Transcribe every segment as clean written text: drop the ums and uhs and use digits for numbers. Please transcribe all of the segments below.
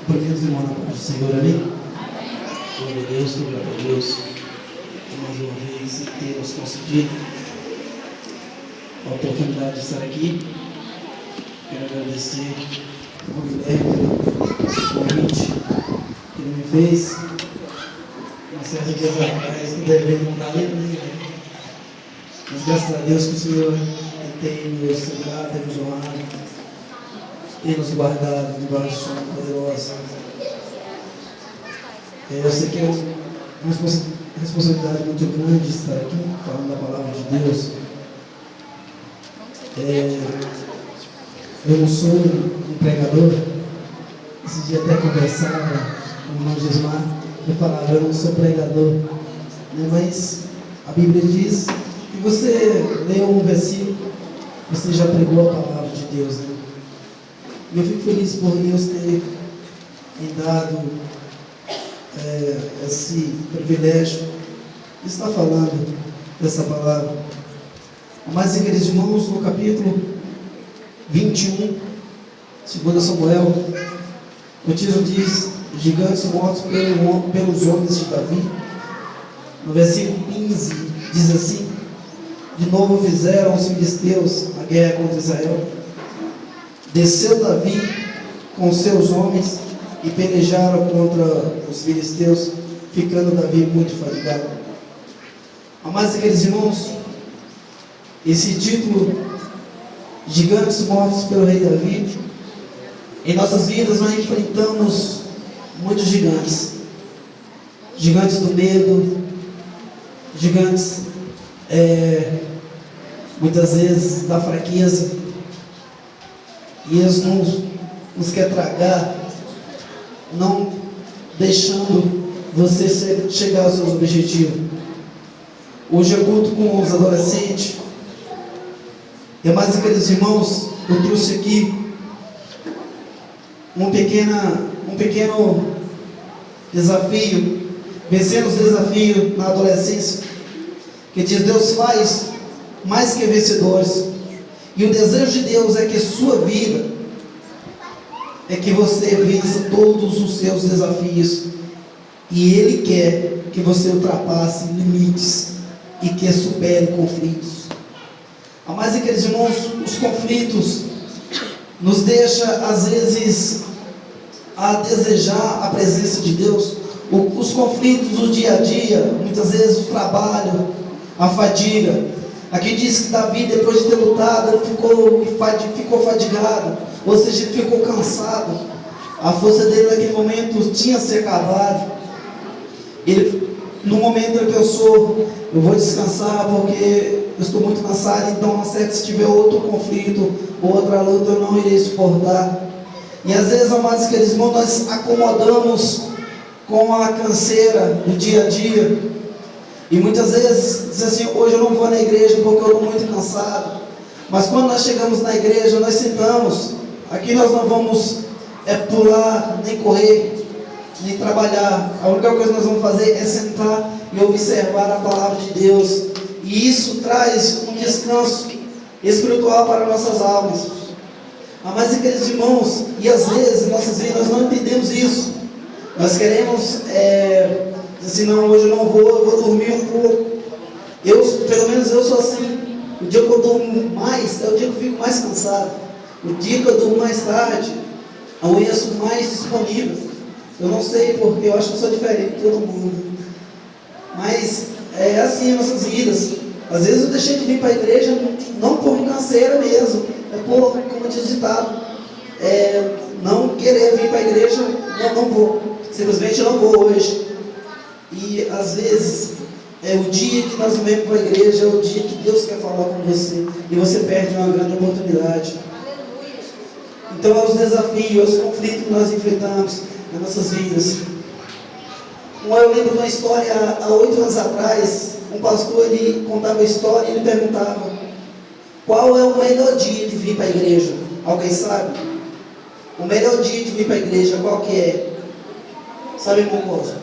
Cumprimento os irmãos na paz do Senhor, amém? Glória a Deus, glória a Deus, mais uma vez, ter nos concedido a oportunidade de estar aqui. Quero agradecer ao Guilherme pelo convite que ele me fez. Uma certa dias atrás, que deve montar ali comigo, mas graças a Deus que o Senhor tem nos segurado, tem nos honrado, tem nos guardado debaixo de sua poderosa. Eu sei que é uma responsabilidade muito grande estar aqui falando da palavra de Deus. Eu não sou um pregador. Esse dia até conversava com o irmão Gismar, eu falava, eu não sou pregador, né? Mas a Bíblia diz que você leu um versículo, você já pregou a palavra de Deus, né? E eu fico feliz por Deus ter me dado esse privilégio de estar falando dessa palavra. Mas, queridos irmãos, no capítulo 21, 2 Samuel, o título diz: gigantes mortos pelos homens de Davi. No versículo 15 diz assim: de novo fizeram os filisteus a guerra contra Israel. Desceu Davi com seus homens e pelejaram contra os filisteus, ficando Davi muito fatigado. Amados e queridos irmãos, esse título, gigantes mortos pelo rei Davi, em nossas vidas nós enfrentamos muitos gigantes. Gigantes do medo, gigantes muitas vezes da fraqueza, e eles nos querem tragar, não deixando você chegar aos seus objetivos. Hoje eu culto com os adolescentes, e mais aqueles irmãos, eu trouxe aqui um pequeno desafio, vencendo os desafios na adolescência, que diz: Deus faz mais que vencedores, e o desejo de Deus é que sua vida, é que você vença todos os seus desafios, e Ele quer que você ultrapasse limites e que supere conflitos. Mas, queridos irmãos, os conflitos nos deixam às vezes a desejar a presença de Deus. Os conflitos do dia a dia, muitas vezes o trabalho, a fadiga. Aqui diz que Davi, depois de ter lutado, ficou fadigado, ou seja, ele ficou cansado. A força dele naquele momento tinha se acabado. Ele, no momento em que eu vou descansar porque eu estou muito cansado, então se tiver outro conflito, outra luta, eu não irei suportar. E às vezes, amados queridos irmãos, nós acomodamos com a canseira do dia a dia. E muitas vezes diz assim: hoje eu não vou na igreja porque eu estou muito cansado. Mas quando nós chegamos na igreja, nós sentamos. Aqui nós não vamos pular, nem correr, nem trabalhar. A única coisa que nós vamos fazer é sentar e observar a palavra de Deus. E isso traz um descanso espiritual para nossas almas. Mas, queridos irmãos, e às vezes em nossas vidas nós não entendemos isso. Nós queremos assim: não, hoje eu não vou, eu vou dormir um pouco. Pelo menos eu sou assim. O dia que eu durmo mais é o dia que eu fico mais cansado. O dia que eu durmo mais tarde, amanhã sou mais disponível. Eu não sei porque, eu acho que eu sou diferente de todo mundo. Mas é assim em nossas vidas. Às vezes eu deixei de vir para a igreja, não por canseira mesmo, é por, como diz o ditado, não querer vir para a igreja, não vou. Simplesmente não vou hoje. E às vezes o dia que nós vamos para a igreja é o dia que Deus quer falar com você, e você perde uma grande oportunidade. Então é os desafios, os conflitos que nós enfrentamos nas nossas vidas. Eu lembro de uma história, há 8 anos atrás, um pastor, ele contava a história e ele perguntava: qual é o melhor dia de vir para a igreja? Alguém sabe? O melhor dia de vir para a igreja, qual que é? Sabe, irmão Costa?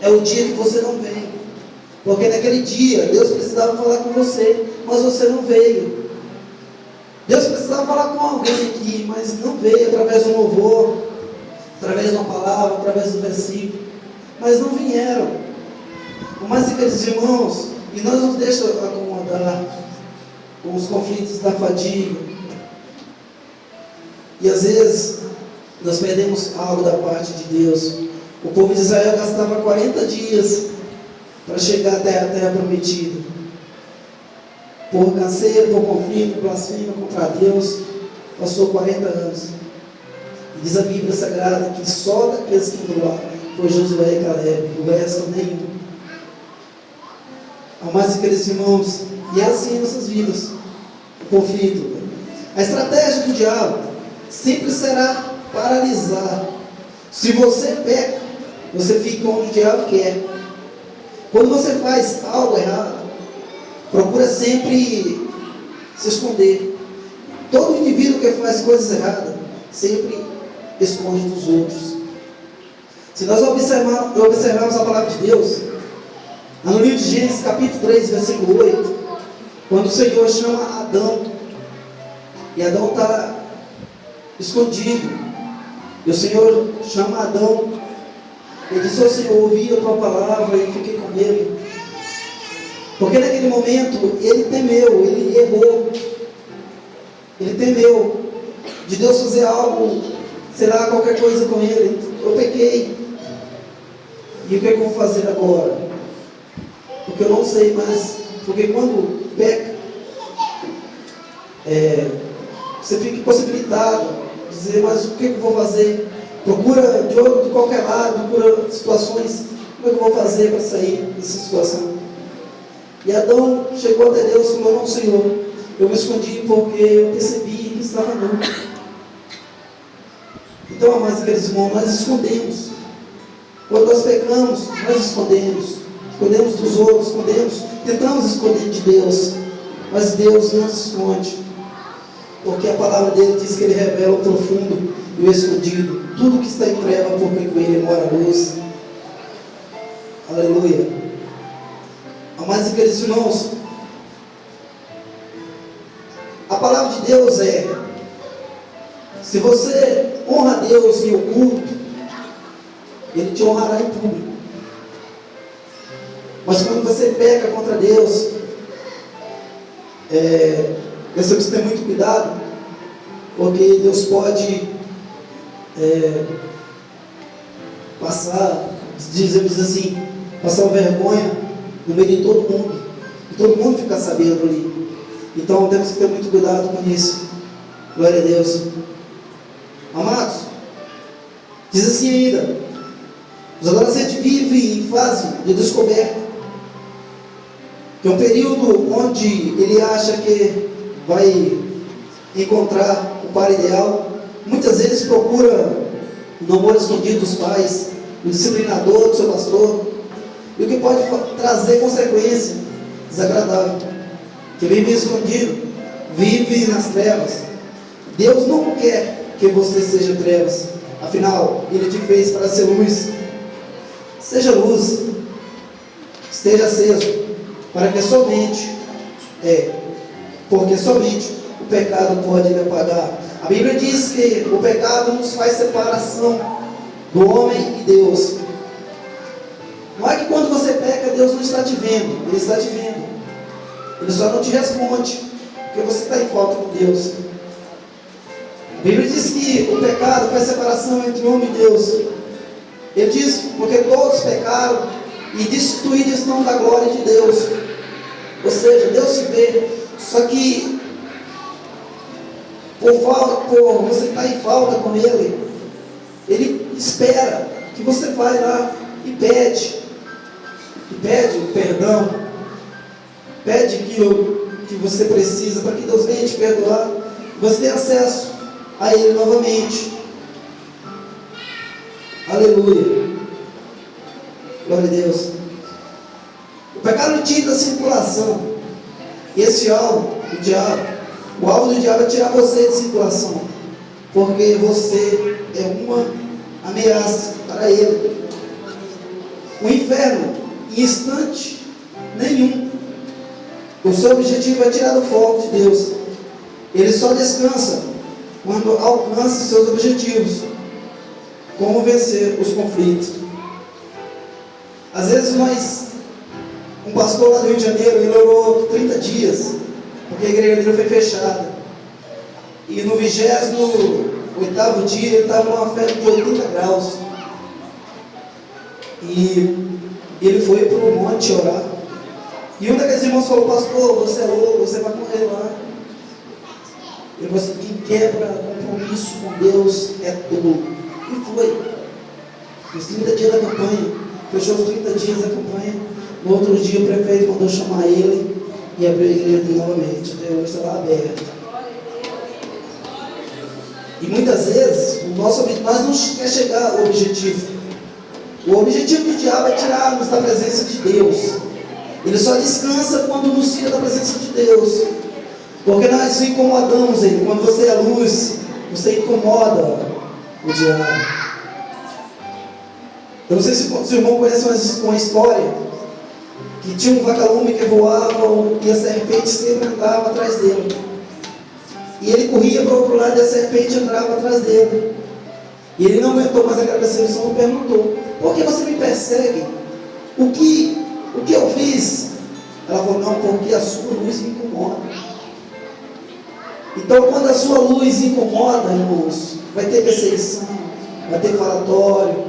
É o dia que você não vem. Porque naquele dia, Deus precisava falar com você, mas você não veio. Deus precisava falar com alguém aqui, mas não veio através do louvor. através de uma palavra, através do versículo, mas não vieram. Mas aqueles irmãos, e nós nos deixamos acomodar com os conflitos da fadiga, e às vezes nós perdemos algo da parte de Deus. O povo de Israel gastava 40 dias para chegar até a terra prometida. Por canseiro, por conflito, blasfêmia contra Deus, passou 40 anos. E diz a Bíblia Sagrada que só daqueles que entraram foi Josué e Caleb, o resto nenhum. Amados e queridos irmãos, e é assim em nossas vidas, o conflito. A estratégia do diabo sempre será paralisar. Se você peca, você fica onde o diabo quer. Quando você faz algo errado, procura sempre se esconder. Todo indivíduo que faz coisas erradas sempre esconde dos outros. Se nós observarmos a palavra de Deus, no livro de Gênesis capítulo 3, versículo 8, quando o Senhor chama Adão, e Adão está escondido, e o Senhor chama Adão, ele diz: "Ó Senhor, ouvi a tua palavra e fiquei com medo." Porque naquele momento ele temeu, ele errou, ele temeu de Deus fazer algo, sei lá, qualquer coisa com ele. Eu pequei, e o que eu vou fazer agora? Porque eu não sei, mas porque quando peca, você fica impossibilitado de dizer: mas o que eu vou fazer? Procura de qualquer lado, procura situações, como é que eu vou fazer para sair dessa situação? E Adão chegou até Deus e falou: "Não, Senhor, eu me escondi porque eu percebi que estava nu." Então, amados e queridos irmãos, nós escondemos. Quando nós pecamos, nós escondemos dos outros, tentamos esconder de Deus, mas Deus não se esconde, porque a palavra dele diz que ele revela o profundo e o escondido, tudo que está em treva, porque com ele mora a luz. Aleluia. Amados e queridos irmãos, a palavra de Deus é: se você honra a Deus em oculto, Ele te honrará em público. Mas quando você peca contra Deus, nós temos que ter muito cuidado, porque Deus pode dizemos assim, passar vergonha no meio de todo mundo, e todo mundo ficar sabendo ali. Então temos que ter muito cuidado com isso. Glória a Deus. Amados, diz assim ainda: os adolescentes vivem em fase de descoberta, que é um período onde ele acha que vai encontrar o par ideal. Muitas vezes procura o namoro escondido dos pais, do disciplinador, do seu pastor, e o que pode trazer consequência desagradável. Que vive escondido, vive nas trevas. Deus não quer que você seja trevas, afinal Ele te fez para ser luz. Seja luz, esteja aceso, para que somente porque somente o pecado pode lhe apagar. A Bíblia diz que o pecado nos faz separação do homem e Deus. Não é que quando você peca, Deus não está te vendo, Ele está te vendo. Ele só não te responde, porque você está em falta com Deus. A Bíblia diz que o pecado faz separação entre o homem e Deus. Ele diz: porque todos pecaram e destituídos estão da glória de Deus. Ou seja, Deus se vê, só que por você estar em falta com Ele, Ele espera que você vá lá e pede o perdão, pede que você precisa, para que Deus venha te perdoar, você tenha acesso a Ele novamente. Aleluia. Glória a Deus. O pecado tira a circulação. Esse alvo do diabo, o alvo do diabo é tirar você de circulação, porque você é uma ameaça para ele. O inferno, em instante nenhum, o seu objetivo é tirar do foco de Deus. Ele só descansa quando alcança seus objetivos. como vencer os conflitos. Às vezes um pastor lá do Rio de Janeiro, ele orou 30 dias, porque a igreja dele foi fechada. E no 28º dia, ele estava numa febre de 80 graus. E ele foi para o monte orar. E um daqueles irmãos falou: pastor, você é louco, você vai morrer lá. Ele falou assim: quem quebra compromisso com Deus é tolo. E foi. Os 30 dias da campanha, fechou os 30 dias da campanha. No outro dia o prefeito mandou chamar ele e abriu a igreja dele novamente. Até hoje está lá aberta. E muitas vezes nós não queremos chegar ao objetivo. O objetivo do diabo é tirar-nos da presença de Deus. Ele só descansa quando nos tira da presença de Deus, porque nós incomodamos ele. Quando você é luz, você incomoda o diabo. Eu não sei se o irmão conhece uma história que tinha um vagalume que voava e a serpente sempre andava atrás dele. E ele corria para o outro lado e a serpente entrava atrás dele. E ele não aguentou mais aquela perseguição e perguntou: por que você me persegue? O que eu fiz? Ela falou: não, porque a sua luz me incomoda. Então, quando a sua luz incomoda, irmãos, vai ter perseguição, vai ter falatório,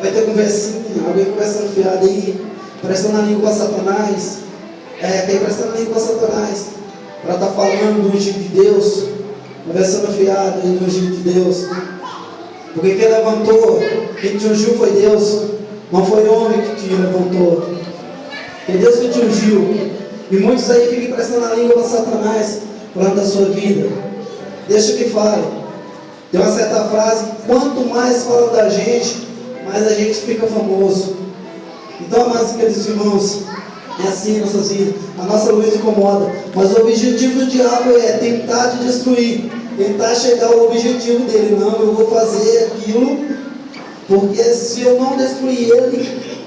vai ter conversinha, alguém conversando fiado aí, prestando a língua para Satanás, quem prestando a língua para Satanás, para estar falando do ungido de Deus, conversando fiado aí do ungido de Deus. Porque quem levantou, quem te ungiu foi Deus, não foi homem que te levantou. Foi Deus que te ungiu. E muitos aí ficam prestando a língua para Satanás, falando da sua vida. Deixa que fale. Tem uma certa frase: quanto mais falam da gente, mais a gente fica famoso. Então, amados e queridos irmãos, é assim em nossas vidas. A nossa luz incomoda, mas o objetivo do diabo é tentar te destruir, tentar chegar ao objetivo dele. Não, eu vou fazer aquilo, porque se eu não destruir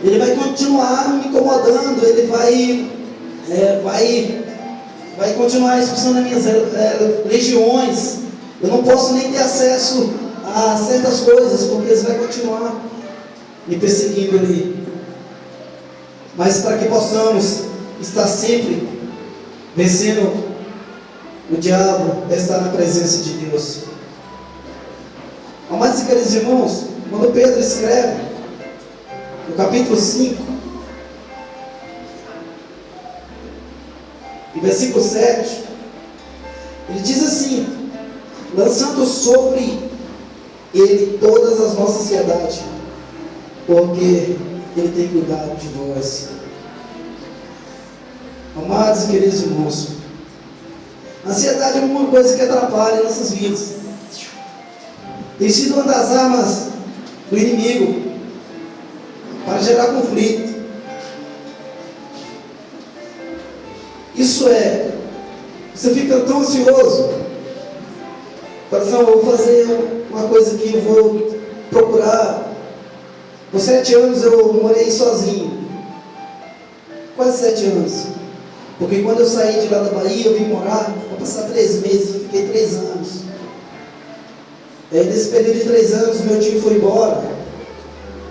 ele vai continuar me incomodando, ele vai continuar expulsando as minhas legiões. Eu não posso nem ter acesso a certas coisas, porque eles vão continuar me perseguindo ali. Mas para que possamos estar sempre vencendo o diabo, é estar na presença de Deus. Amados e queridos irmãos, quando Pedro escreve no capítulo 5 e versículo 7, ele diz assim: lançando sobre ele todas as nossas ansiedades, porque ele tem cuidado de vós. Amados e queridos irmãos, a ansiedade é uma coisa que atrapalha nossas vidas. Tem sido uma das armas do inimigo para gerar conflito. Isso é, você fica tão ansioso, fala assim: eu vou fazer uma coisa aqui, eu vou procurar. Com 7 anos eu morei sozinho, quase 7 anos, porque quando eu saí de lá da Bahia, eu vim morar, vou passar 3 meses, eu fiquei 3 anos. Nesse período de 3 anos, meu tio foi embora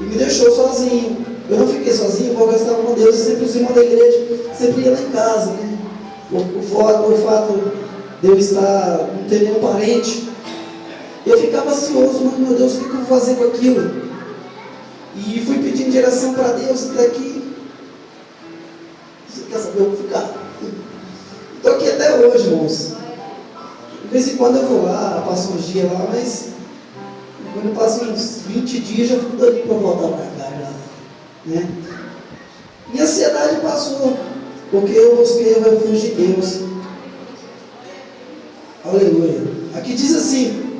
e me deixou sozinho. Eu não fiquei sozinho porque eu estava com Deus, e sempre os irmãos da igreja sempre ia lá em casa, né? O fato de eu estar, não ter nenhum parente, eu ficava ansioso: mas meu Deus, o que eu vou fazer com aquilo? E fui pedindo direção para Deus até que, você quer saber, eu vou ficar. Estou aqui até hoje, irmãos. De vez em quando eu vou lá, passo uns dias lá, mas quando eu passo uns 20 dias, já fico doido para voltar para cá, já, né? Minha ansiedade passou, porque eu busquei o refúgio de Deus. Aleluia. Aqui diz assim: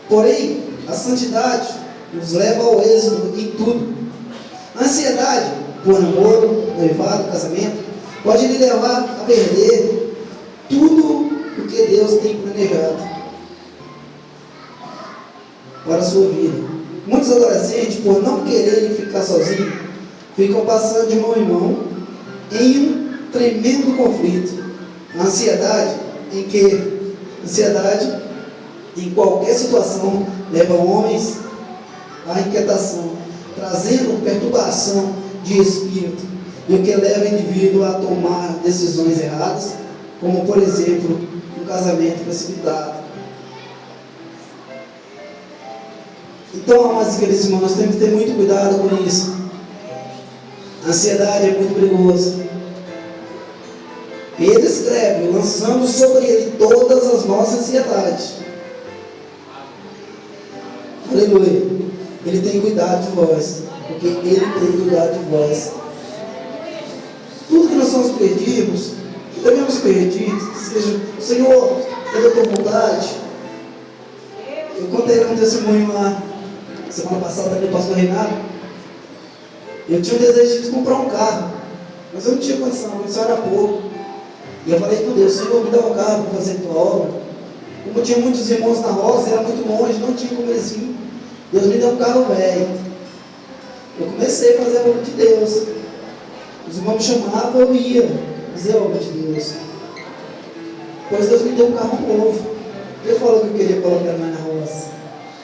porém, a santidade nos leva ao êxito em tudo. A ansiedade por namoro, noivado, casamento, pode lhe levar a perder tudo o que Deus tem planejado para a sua vida. Muitos adolescentes, por não quererem ficar sozinhos, ficam passando de mão em mão em um tremendo conflito. A ansiedade em que Ansiedade, em qualquer situação, leva homens à inquietação, trazendo perturbação de espírito, e o que leva o indivíduo a tomar decisões erradas, como por exemplo, um casamento precipitado. Então, amados e queridos irmãos, nós temos que ter muito cuidado com isso. A ansiedade é muito perigosa. Pedro escreve, lançando sobre ele todas as nossas ansiedades. Aleluia. Ele tem cuidado de vós, porque ele tem cuidado de vós. Tudo que nós somos perdidos, que devemos perdidos, seja, Senhor, é da tua vontade. Eu contei um testemunho lá, semana passada, ali, o pastor Renato. Eu tinha o desejo de comprar um carro, mas eu não tinha condição, isso era pouco. E eu falei com Deus, Senhor, me dá um carro para fazer a tua obra. Como tinha muitos irmãos na roça, era muito longe, não tinha como eles vir. Deus me deu um carro velho. Eu comecei a fazer a obra de Deus. Os irmãos me chamavam, eu ia fazer a obra de Deus. Depois Deus me deu um carro novo. Ele falou que eu queria colocar mais na roça.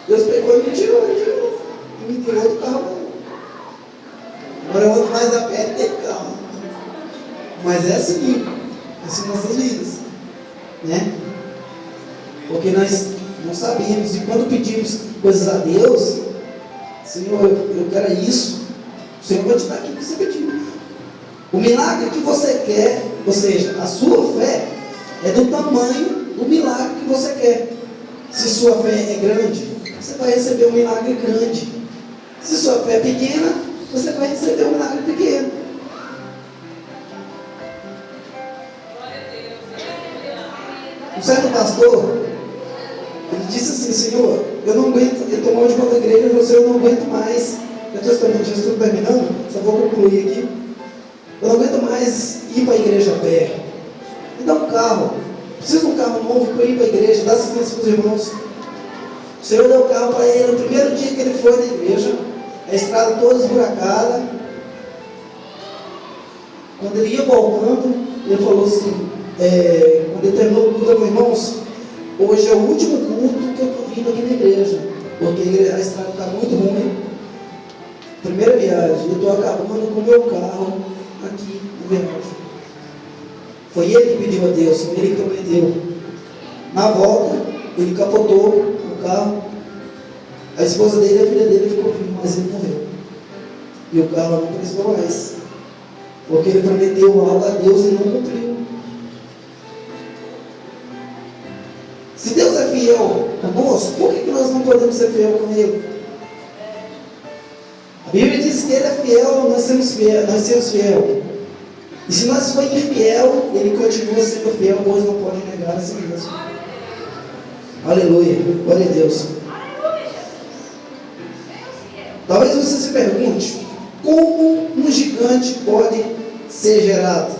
Deus pegou e me tirou e me deu outro carro novo. Agora eu ando mais a pé e ter carro. Mas é assim nossas vidas, né? Porque nós não sabemos, e quando pedimos coisas a Deus, Senhor, eu quero isso, o Senhor vai te dar aquilo que você pediu. O milagre que você quer, ou seja, a sua fé é do tamanho do milagre que você quer. Se sua fé é grande, você vai receber um milagre grande. Se sua fé é pequena, você vai receber um milagre pequeno. Um certo pastor, ele disse assim, Senhor, eu não aguento, eu estou mal de conta da igreja, eu não aguento mais, já estou terminando, só vou concluir aqui, eu não aguento mais ir para a igreja a pé, me dá um carro, preciso de um carro novo para ir para a igreja, dá assistência para os irmãos. O Senhor deu o carro para ele, no primeiro dia que ele foi na igreja, a estrada toda esburacada, quando ele ia voltando, ele falou assim, quando ele terminou o culto, eu falei, irmãos, hoje é o último culto que eu estou vindo aqui na igreja, porque a estrada está muito ruim. Primeira viagem, eu estou acabando com o meu carro aqui na viagem. Foi ele que pediu a Deus, foi ele que prometeu. Na volta, ele capotou o carro, a esposa dele e a filha dele ficou viva, mas ele morreu. E o carro não prestou mais, porque ele prometeu algo a Deus e não cumpriu. Se Deus é fiel conosco, por que nós não podemos ser fiel com Ele? A Bíblia diz que Ele é fiel, nós somos fiel. E se nós formos infiel, Ele continua sendo fiel, pois não pode negar a si mesmo. Aleluia, glória a Deus. Talvez você se pergunte, como um gigante pode ser gerado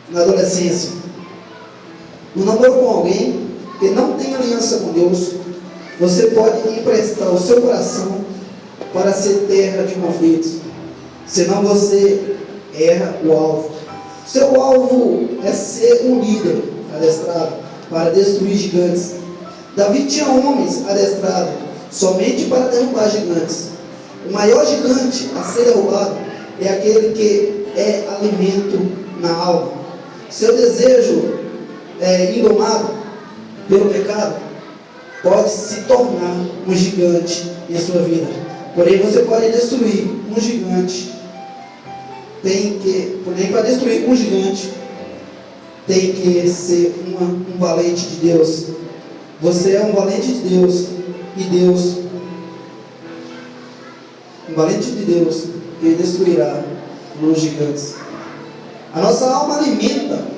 na adolescência? No namoro com alguém que não tem aliança com Deus, você pode emprestar o seu coração para ser terra de conflitos, senão você erra o alvo. Seu alvo é ser um líder adestrado para destruir gigantes. Davi tinha homens adestrados somente para derrubar gigantes. O maior gigante a ser derrubado é aquele que é alimento na alma. Seu desejo indomado pelo pecado pode se tornar um gigante em sua vida. Porém, você pode destruir um gigante. Porém, para destruir um gigante, tem que ser um valente de Deus. Você é um valente de Deus, e Deus, um valente de Deus, que destruirá os gigantes. A nossa alma alimenta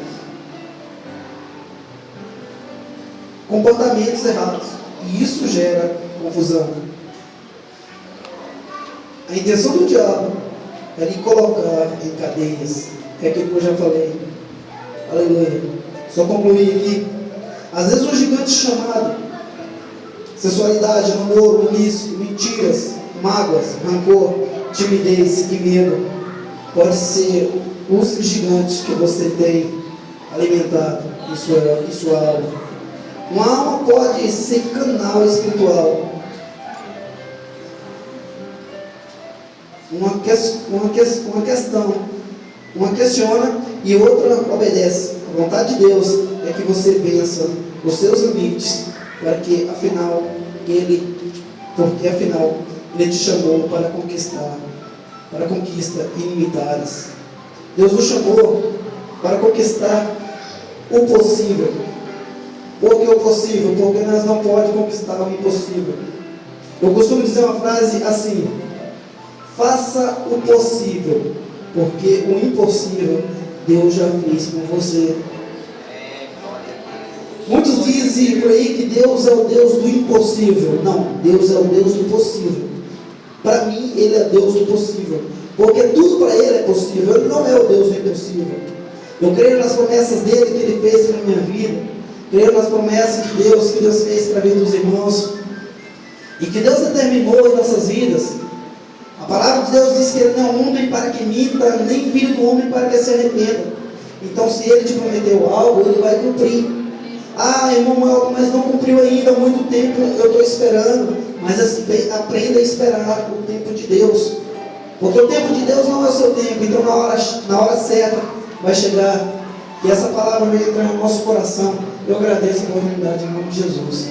comportamentos errados, e isso gera confusão. A intenção do diabo é lhe colocar em cadeias, é aquilo que eu já falei. Aleluia. Só concluir aqui. Às vezes um gigante chamado sensualidade, namoro, ilícito, mentiras, mágoas, rancor, timidez e medo pode ser os gigantes que você tem alimentado em sua alma. Uma alma pode ser canal espiritual. Uma questiona e outra obedece. A vontade de Deus é que você vença os seus limites, porque afinal Ele te chamou para conquista ilimitadas. Deus nos chamou para conquistar o possível. Por que o possível? Porque nós não podemos conquistar o impossível. Eu costumo dizer uma frase assim: faça o possível, porque o impossível Deus já fez com você. Muitos dizem por aí que Deus é o Deus do impossível. Não, Deus é o Deus do possível. Para mim, Ele é Deus do possível, porque tudo para Ele é possível. Ele não é o Deus do impossível. Eu creio nas promessas dEle que Ele fez para a minha vida. Creio nas promessas de Deus que Deus fez para a vida dos irmãos e que Deus determinou em nossas vidas. A palavra de Deus diz que Ele não é homem para que minta, nem filho do homem para que se arrependa. Então, se Ele te prometeu algo, Ele vai cumprir. Ah, irmão, mas não cumpriu ainda há muito tempo, eu estou esperando. Mas aprenda a esperar o tempo de Deus, porque o tempo de Deus não é o seu tempo. Então, na hora certa vai chegar, e essa palavra vai entrar no nosso coração. Eu agradeço a oportunidade em nome de Jesus.